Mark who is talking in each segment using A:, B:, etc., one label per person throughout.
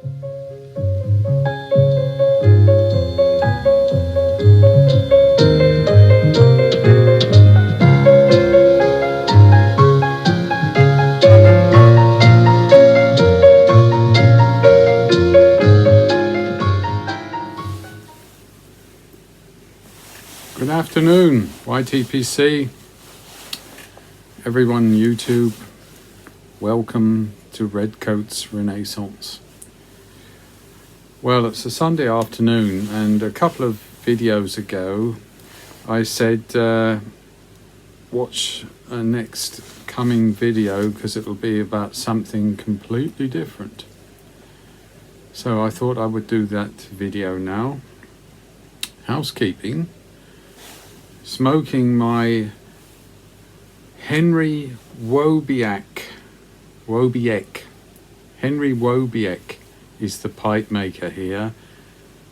A: Good afternoon, YTPC, everyone on YouTube, welcome to Redcoats Renaissance. Well, it's a Sunday afternoon, and a couple of videos ago I said watch a next coming video because it'll be about something completely different. So I thought I would do that video now. Housekeeping. Smoking my Henry Wojciech. Henry Wojciech is the pipe maker here,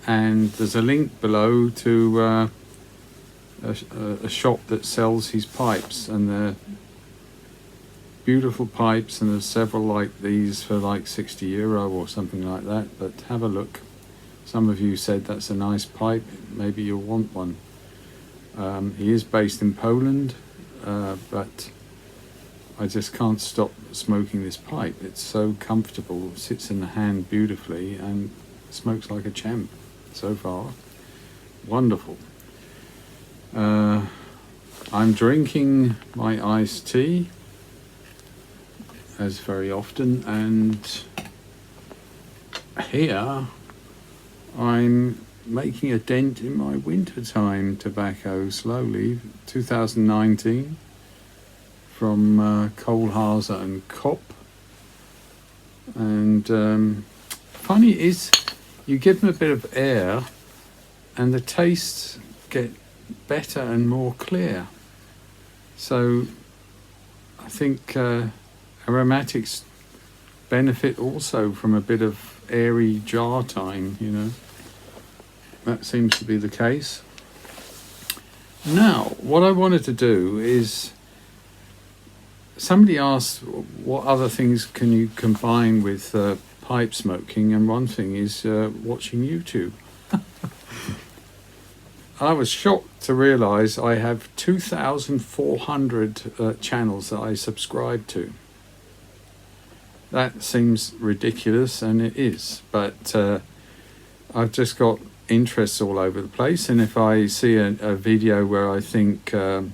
A: and there's a link below to a shop that sells his pipes, and they're beautiful pipes, and there's several like these for like €60 or something like that. But have a look. Some of you said that's a nice pipe, maybe you'll want one. He is based in Poland, but I just can't stop smoking this pipe. It's so comfortable, sits in the hand beautifully, and smokes like a champ so far. Wonderful. I'm drinking my iced tea, as very often, and here I'm making a dent in my wintertime tobacco slowly. 2019 from Kohlhase and Kopp. And funny is, you give them a bit of air and the tastes get better and more clear. So I think aromatics benefit also from a bit of airy jar time, you know. That seems to be the case. Now, what I wanted to do is, somebody asked what other things can you combine with pipe smoking, and one thing is watching YouTube. I was shocked to realize I have 2,400 channels that I subscribe to. That seems ridiculous, and it is, but I've just got interests all over the place, and if I see a video where I think I'd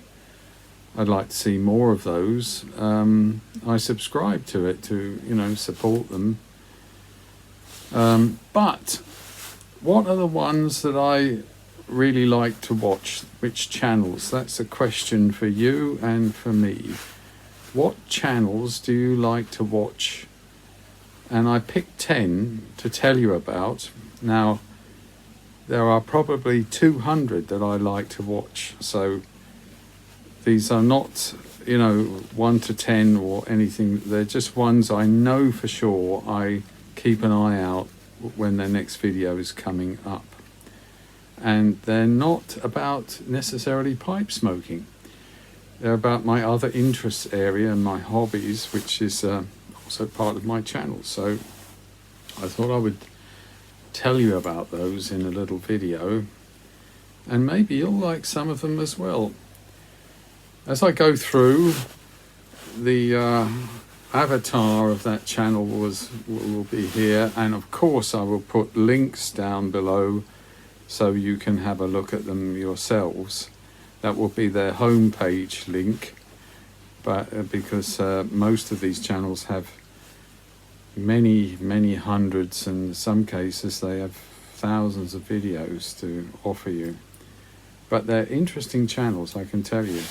A: like to see more of those, I subscribe to it to, you know, support them. But what are the ones that I really like to watch? Which channels? That's a question for you and for me. What channels do you like to watch? And I picked 10 to tell you about. Now, there are probably 200 that I like to watch, so these are not, you know, 1 to 10 or anything. They're just ones I know for sure I keep an eye out when their next video is coming up. And they're not about necessarily pipe smoking. They're about my other interest area and my hobbies, which is also part of my channel. So I thought I would tell you about those in a little video, and maybe you'll like some of them as well. As I go through, the avatar of that channel will be here, and of course I will put links down below so you can have a look at them yourselves. That will be their homepage link, but because most of these channels have many hundreds, and in some cases they have thousands of videos to offer you. But they're interesting channels, I can tell you.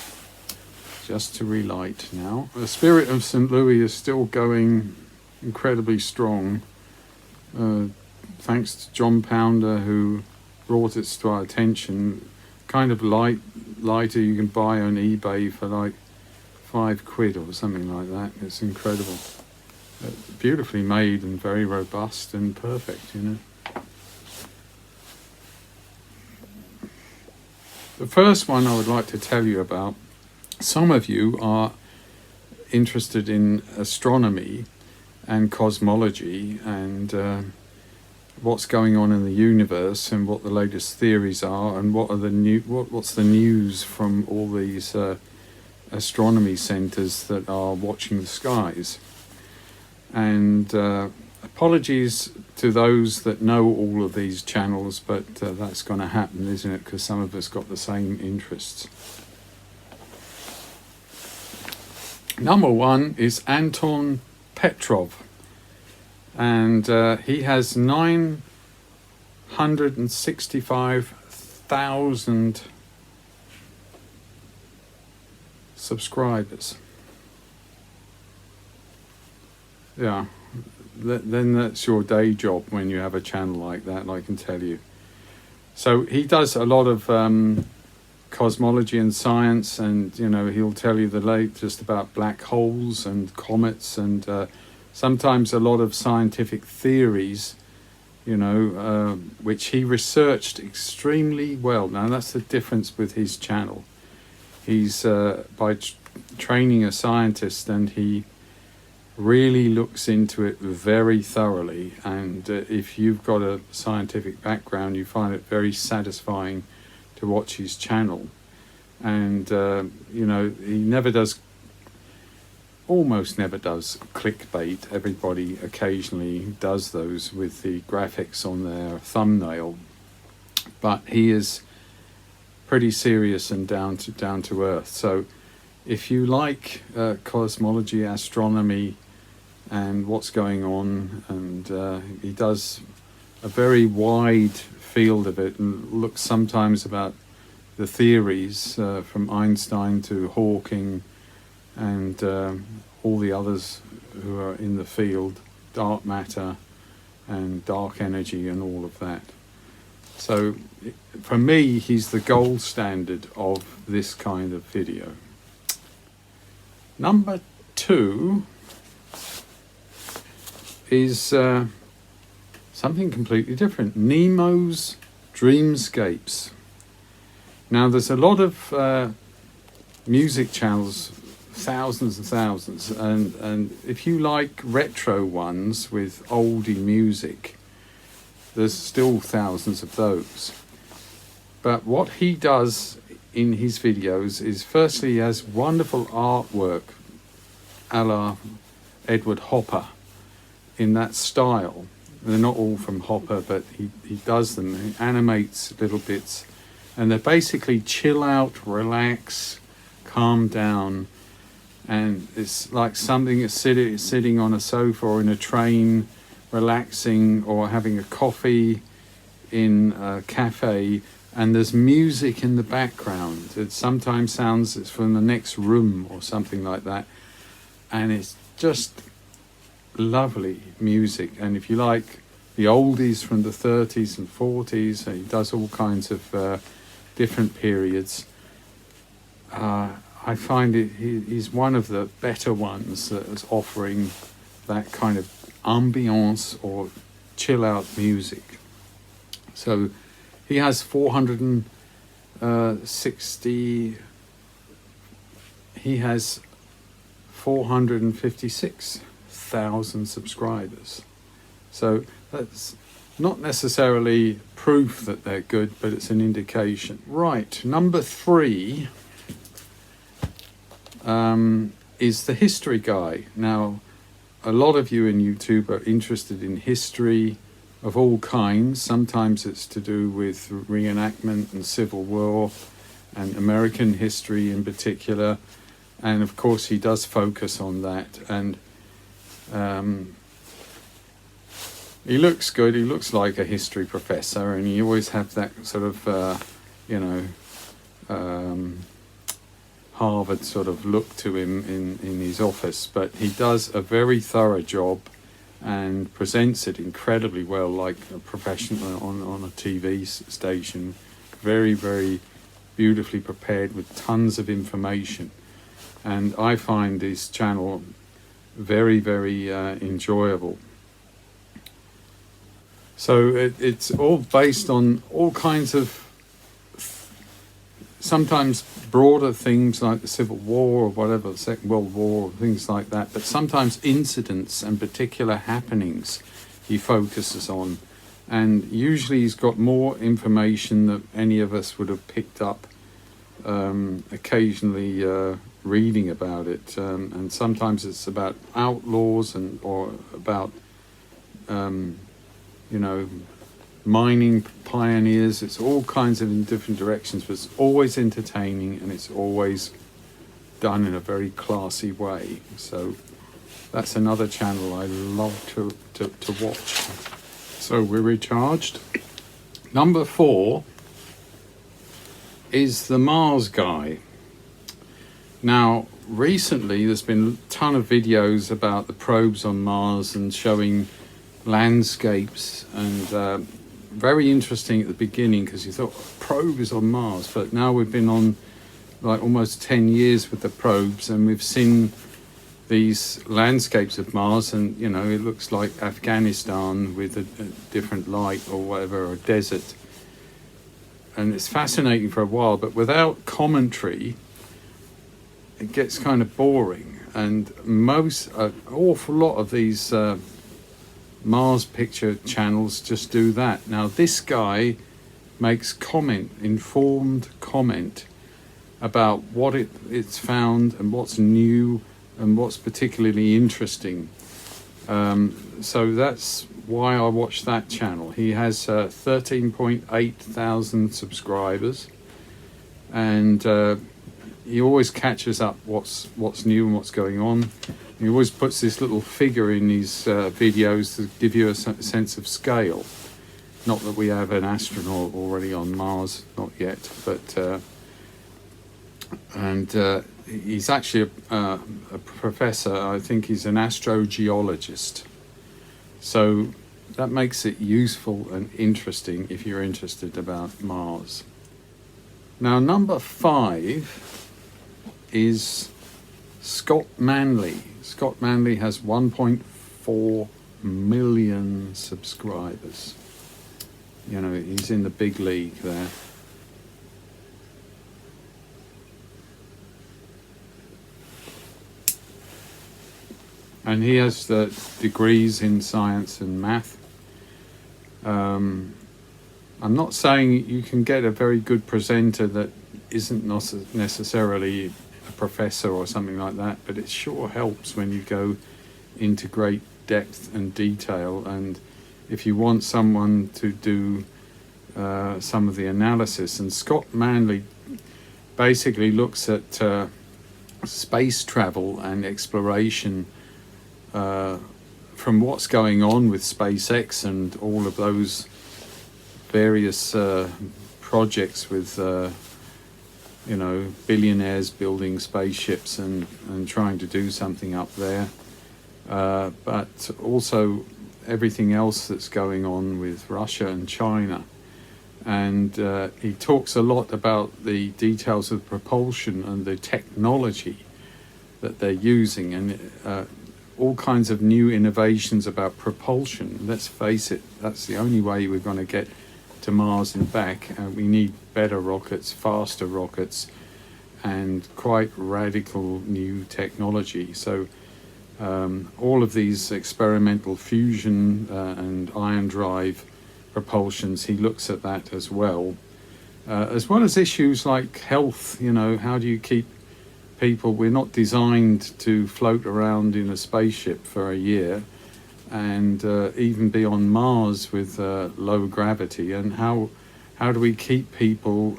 A: Just to relight now. The Spirit of St. Louis is still going incredibly strong. Thanks to John Pounder, who brought it to our attention. Kind of lighter you can buy on eBay for like £5 or something like that. It's incredible. Beautifully made and very robust and perfect, you know. The first one I would like to tell you about, some of you are interested in astronomy and cosmology, and what's going on in the universe and what the latest theories are, and what are the what's the news from all these astronomy centers that are watching the skies. And apologies to those that know all of these channels, but that's going to happen, isn't it? Because some of us got the same interests. Number one is Anton Petrov, and he has 965,000 subscribers. Yeah, then that's your day job when you have a channel like that, I can tell you. So he does a lot of cosmology and science, and he'll tell you the latest about black holes and comets, and sometimes a lot of scientific theories, which he researched extremely well. Now that's the difference with his channel. He's by training a scientist, and he really looks into it very thoroughly, and if you've got a scientific background, you find it very satisfying to watch his channel. And he almost never does clickbait. Everybody occasionally does those with the graphics on their thumbnail, but he is pretty serious and down to earth. So if you like cosmology, astronomy, and what's going on, and he does a very wide field of it, and looks sometimes about the theories from Einstein to Hawking and all the others who are in the field, dark matter and dark energy and all of that. So for me, he's the gold standard of this kind of video. Number two is something completely different. Nemos Dreamscapes. Now there's a lot of music channels, thousands and thousands, and if you like retro ones with oldie music, there's still thousands of those. But what he does in his videos is, firstly, he has wonderful artwork a la Edward Hopper in that style. They're not all from Hopper, but he does them. He animates little bits, and they're basically chill out, relax, calm down, and it's like something is sitting on a sofa or in a train, relaxing, or having a coffee in a cafe, and there's music in the background. It sometimes sounds it's from the next room or something like that, and it's just lovely music. And if you like the oldies from the 30s and 40s, he does all kinds of different periods. I find he's one of the better ones that is offering that kind of ambience or chill out music. So he has 456,000 subscribers. So that's not necessarily proof that they're good, but it's an indication. Right, number three is the history guy. Now, a lot of you in YouTube are interested in history of all kinds. Sometimes it's to do with reenactment and Civil War and American history in particular. And of course he does focus on that. And he looks good. He looks like a history professor, and he always have that sort of, Harvard sort of look to him in his office. But he does a very thorough job and presents it incredibly well, like a professional on a TV station. Very, very beautifully prepared with tons of information. And I find his channel very, very enjoyable. So it's all based on all kinds of sometimes broader things like the Civil War or whatever, the Second World War, things like that, but sometimes incidents and particular happenings he focuses on, and usually he's got more information than any of us would have picked up, occasionally reading about it, and sometimes it's about outlaws or about mining pioneers. It's all kinds of in different directions, but it's always entertaining, and it's always done in a very classy way. So that's another channel I love to watch. So we're recharged. Number 4 is the Mars guy. Now, recently there's been a ton of videos about the probes on Mars and showing landscapes, and very interesting at the beginning because you thought probe is on Mars, but now we've been on like almost 10 years with the probes, and we've seen these landscapes of Mars, and it looks like Afghanistan with a different light or whatever, or desert, and it's fascinating for a while, but without commentary it gets kind of boring. And an awful lot of these Mars picture channels just do that. Now this guy makes informed comment about what it's found and what's new and what's particularly interesting. So that's why I watch that channel. He has 13.8 thousand subscribers, and he always catches up what's new and what's going on. He always puts this little figure in his videos to give you a sense of scale. Not that we have an astronaut already on Mars, not yet, but he's actually a professor. I think he's an astrogeologist. So that makes it useful and interesting if you're interested about Mars. Now, number 5 is Scott Manley. Scott Manley has 1.4 million subscribers. He's in the big league there. And he has the degrees in science and math. I'm not saying you can get a very good presenter that isn't necessarily a professor or something like that, but it sure helps when you go into great depth and detail. And if you want someone to do some of the analysis, and Scott Manley basically looks at space travel and exploration from what's going on with SpaceX and all of those various projects with billionaires building spaceships and trying to do something up there, but also everything else that's going on with Russia and China. And he talks a lot about the details of propulsion and the technology that they're using, and all kinds of new innovations about propulsion. Let's face it, that's the only way we're going to get to Mars and back. We need better rockets, faster rockets, and quite radical new technology. So all of these experimental fusion and ion drive propulsions, he looks at that as well as issues like health. How do you keep people? We're not designed to float around in a spaceship for a year and even be on Mars with low gravity. And how do we keep people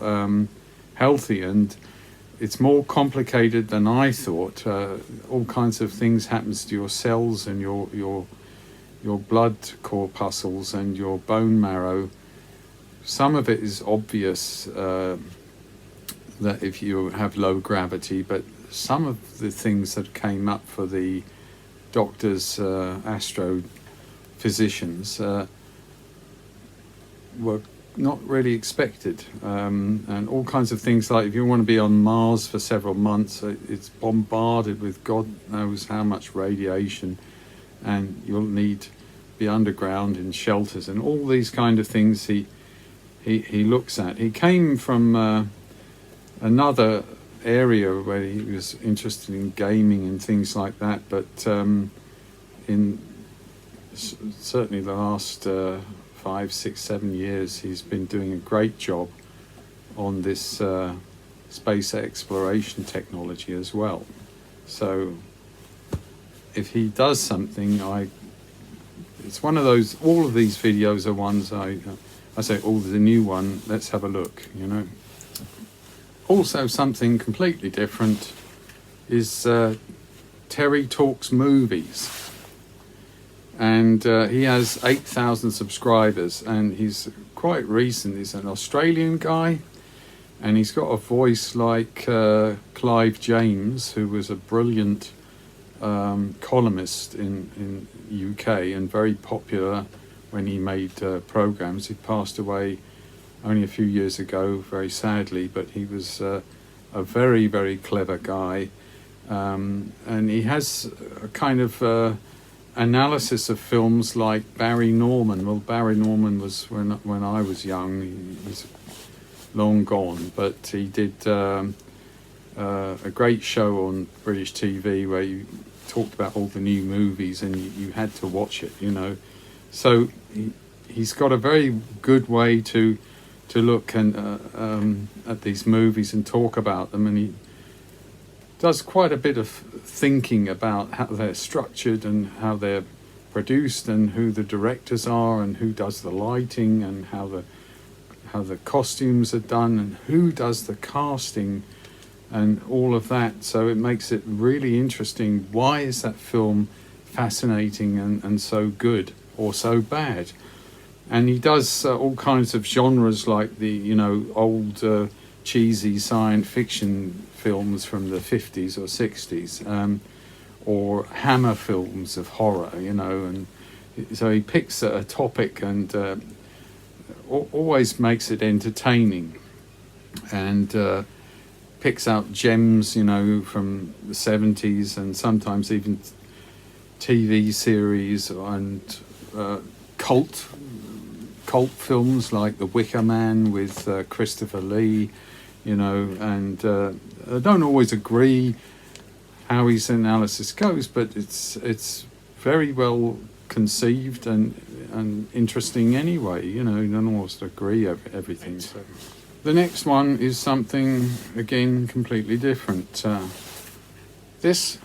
A: healthy? And it's more complicated than I thought. All kinds of things happens to your cells and your blood corpuscles and your bone marrow. Some of it is obvious that if you have low gravity, but some of the things that came up for the doctors, astrophysicians, were not really expected. And all kinds of things, like if you want to be on Mars for several months, it's bombarded with God knows how much radiation, and you'll need to be underground in shelters and all these kind of things he looks at. He came from another area where he was interested in gaming and things like that, but in certainly the last 5, 6, 7 years. He's been doing a great job on this space exploration technology as well. So if he does something, it's one of those, all of these videos are ones I say, oh, the new one, let's have a look, you know. Also something completely different is Terry Talks Movies. And he has 8,000 subscribers, and he's quite recent. He's an Australian guy, and he's got a voice like Clive James, who was a brilliant columnist in UK and very popular when he made programs. He passed away only a few years ago, very sadly, but he was a very, very clever guy. And he has a kind of analysis of films like Barry Norman. Well, Barry Norman was when I was young. He's long gone, but he did a great show on British TV where you talked about all the new movies and you had to watch it, you know. So he's got a very good way to look at these movies and talk about them, and he does quite a bit of thinking about how they're structured and how they're produced and who the directors are and who does the lighting and how the costumes are done and who does the casting and all of that. So it makes it really interesting. Why is that film fascinating and so good or so bad? And he does all kinds of genres, like the, you know, old cheesy science fiction films from the 50s or 60s, or Hammer films of horror, you know. And so he picks a topic and always makes it entertaining, and picks out gems, you know, from the 70s and sometimes even TV series and cult films like The Wicker Man with Christopher Lee, you know. And I don't always agree how his analysis goes, but it's very well conceived and interesting anyway, you know. You don't always agree everything. So the next one is something again completely different. This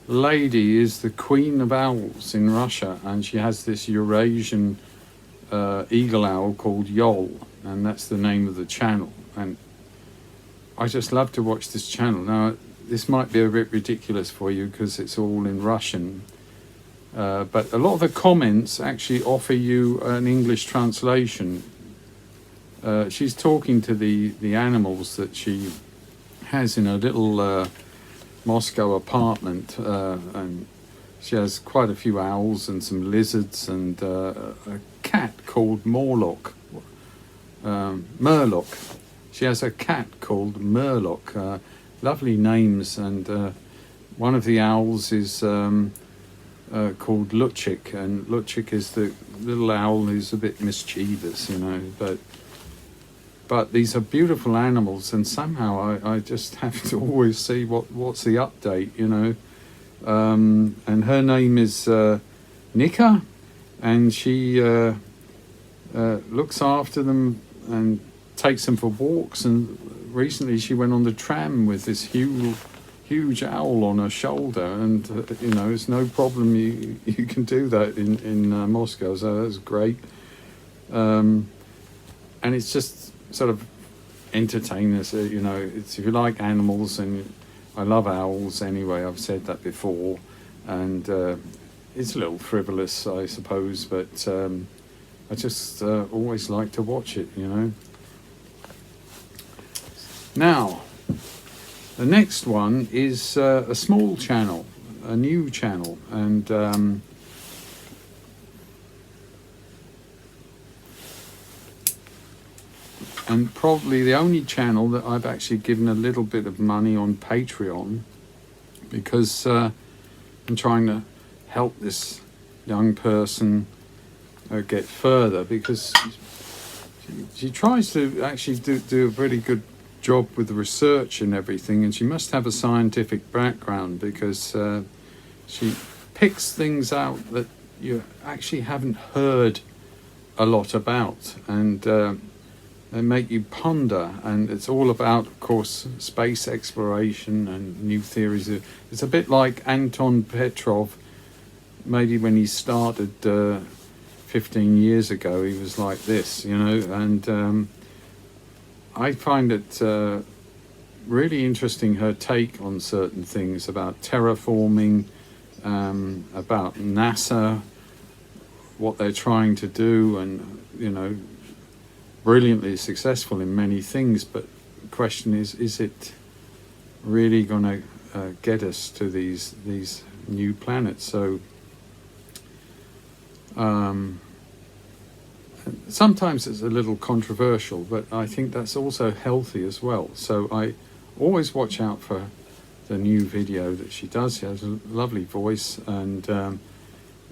A: lady is the Queen of Owls in Russia, and she has this Eurasian eagle owl called Yol, and that's the name of the channel. And I just love to watch this channel. Now, this might be a bit ridiculous for you because it's all in Russian, but a lot of the comments actually offer you an English translation. She's talking to the animals that she has in a little Moscow apartment, and she has quite a few owls and some lizards and a cat called Murloc. She has a cat called Murloc. Lovely names, and one of the owls is called Luchik, and Luchik is the little owl who's a bit mischievous, you know. But these are beautiful animals, and somehow I just have to always see what's the update, you know. And her name is Nika, and she looks after them and takes them for walks. And recently she went on the tram with this huge owl on her shoulder, and you know, it's no problem. You can do that in Moscow, so that's great. And it's just sort of entertaining us, you know. It's, if you like animals, and I love owls anyway, I've said that before, and it's a little frivolous, I suppose, but I just always like to watch it, you know. Now, the next one is a small channel, a new channel, and probably the only channel that I've actually given a little bit of money on Patreon, because I'm trying to help this young person get further, because she tries to actually do a really good job with the research and everything, and she must have a scientific background, because she picks things out that you actually haven't heard a lot about, and they make you ponder. And it's all about, of course, space exploration and new theories. It's a bit like Anton Petrov. Maybe when he started 15 years ago, he was like this, you know. And I find it really interesting, her take on certain things about terraforming, about NASA, what they're trying to do, and, you know, brilliantly successful in many things. But the question is it really going to get us to these new planets? So sometimes it's a little controversial, but I think that's also healthy as well. So I always watch out for the new video that she does. She has a lovely voice, and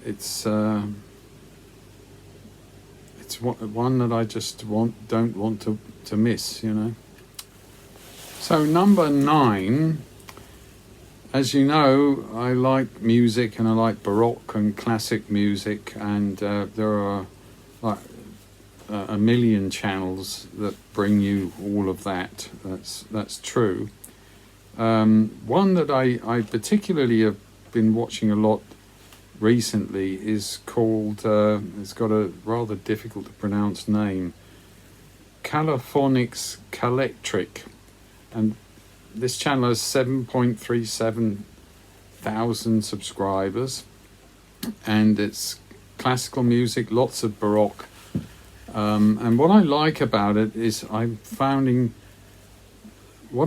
A: it's one that I just don't want to miss, you know. So number 9, as you know, I like music, and I like baroque and classic music, and there are like a million channels that bring you all of that. That's true. One that I particularly have been watching a lot recently is called, it's got a rather difficult to pronounce name, Caliphonics Calectric, and this channel has 7.37 thousand subscribers, and it's classical music, lots of baroque, and what I like about it is I'm finding all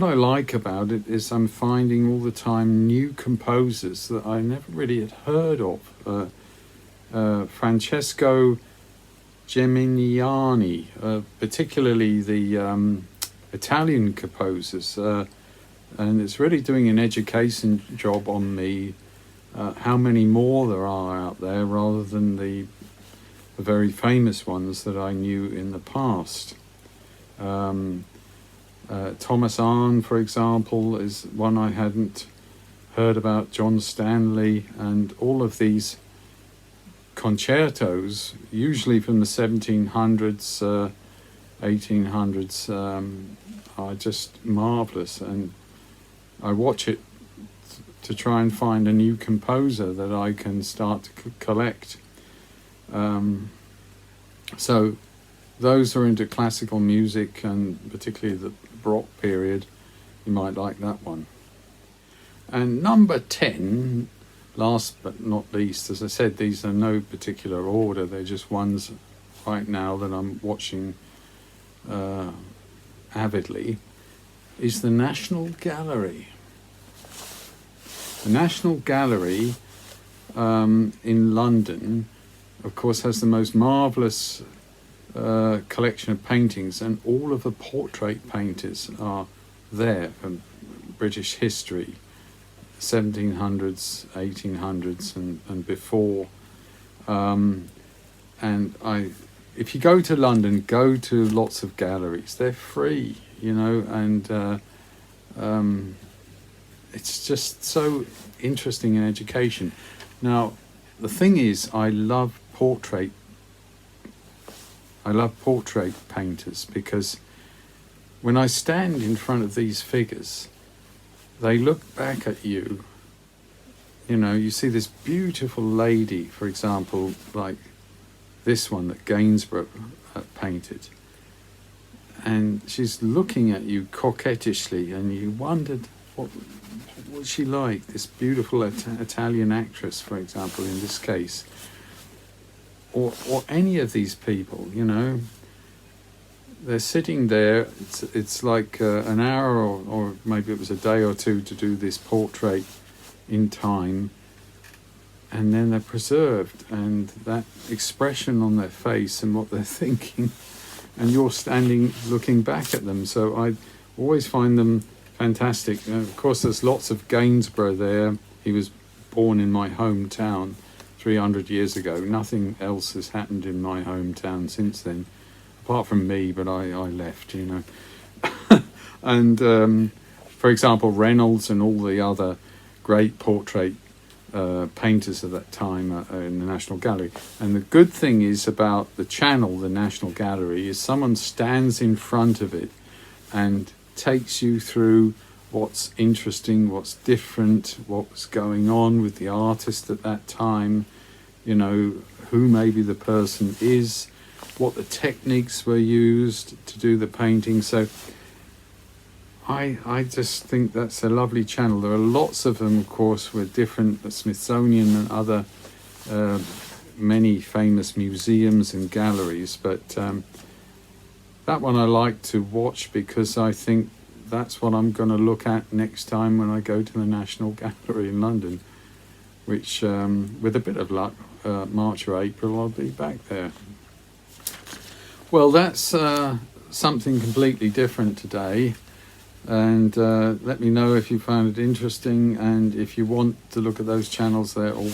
A: the time new composers that I never really had heard of. Francesco Geminiani, particularly the Italian composers, and it's really doing an education job on me, how many more there are out there rather than the very famous ones that I knew in the past. Thomas Arne, for example, is one I hadn't heard about, John Stanley, and all of these concertos, usually from the 1700s, 1800s, are just marvellous, and I watch it to try and find a new composer that I can start to collect. So those are into classical music, and particularly the baroque period, you might like that one. And number 10, last but not least, as I said, these are no particular order, they're just ones right now that I'm watching avidly, is the National Gallery. The National Gallery in London, of course, has the most marvellous collection of paintings, and all of the portrait painters are there from British history, 1700s, 1800s, and before. If you go to London, go to lots of galleries. They're free, you know, and it's just so interesting in education. Now, the thing is, I love portrait painters, because when I stand in front of these figures, they look back at you. You know, you see this beautiful lady, for example, like this one that Gainsborough painted, and she's looking at you coquettishly, and you wondered what was she like, this beautiful Italian actress, for example, in this case, or any of these people, you know. They're sitting there, it's like an hour or maybe it was a day or two to do this portrait in time, and then they're preserved, and that expression on their face and what they're thinking, and you're standing looking back at them. So I always find them fantastic. Of course, there's lots of Gainsborough there. He was born in my hometown 300 years ago. Nothing else has happened in my hometown since then, apart from me, but I left, you know. And for example, Reynolds and all the other great portrait painters at that time in the National Gallery. And the good thing is about the channel, the National Gallery, is someone stands in front of it and takes you through what's interesting, what's different, what was going on with the artist at that time, you know, who maybe the person is, what the techniques were used to do the painting. So I just think that's a lovely channel. There are lots of them, of course, with different, the Smithsonian and other many famous museums and galleries, but that one I like to watch because I think that's what I'm going to look at next time when I go to the National Gallery in London, which with a bit of luck, March or April, I'll be back there. Well, that's something completely different today. And let me know if you found it interesting, and if you want to look at those channels, they're all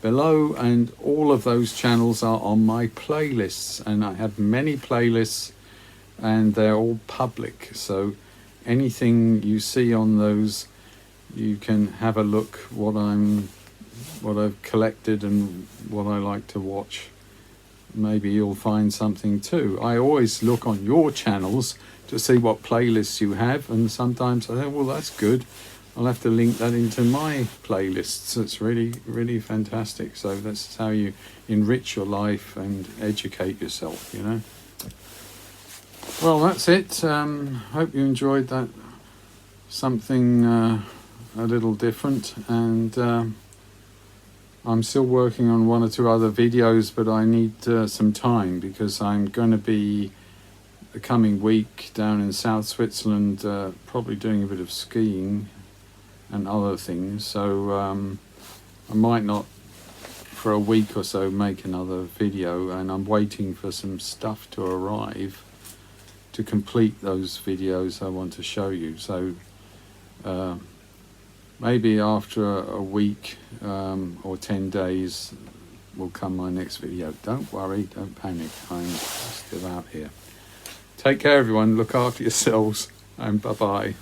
A: below, and all of those channels are on my playlists, and I have many playlists and they're all public, so anything you see on those, you can have a look what I've collected and what I like to watch. Maybe you'll find something too. I always look on your channels to see what playlists you have, and sometimes I think, well, that's good, I'll have to link that into my playlists. It's really, really fantastic. So that's how you enrich your life and educate yourself, you know. Well, that's it. Hope you enjoyed that. Something a little different, and I'm still working on one or two other videos, but I need some time because I'm going to be the coming week down in South Switzerland, probably doing a bit of skiing and other things, so I might not for a week or so make another video, and I'm waiting for some stuff to arrive to complete those videos I want to show you. So maybe after a week or 10 days will come my next video. Don't worry, don't panic, I'm still out here. Take care everyone, look after yourselves, and bye-bye.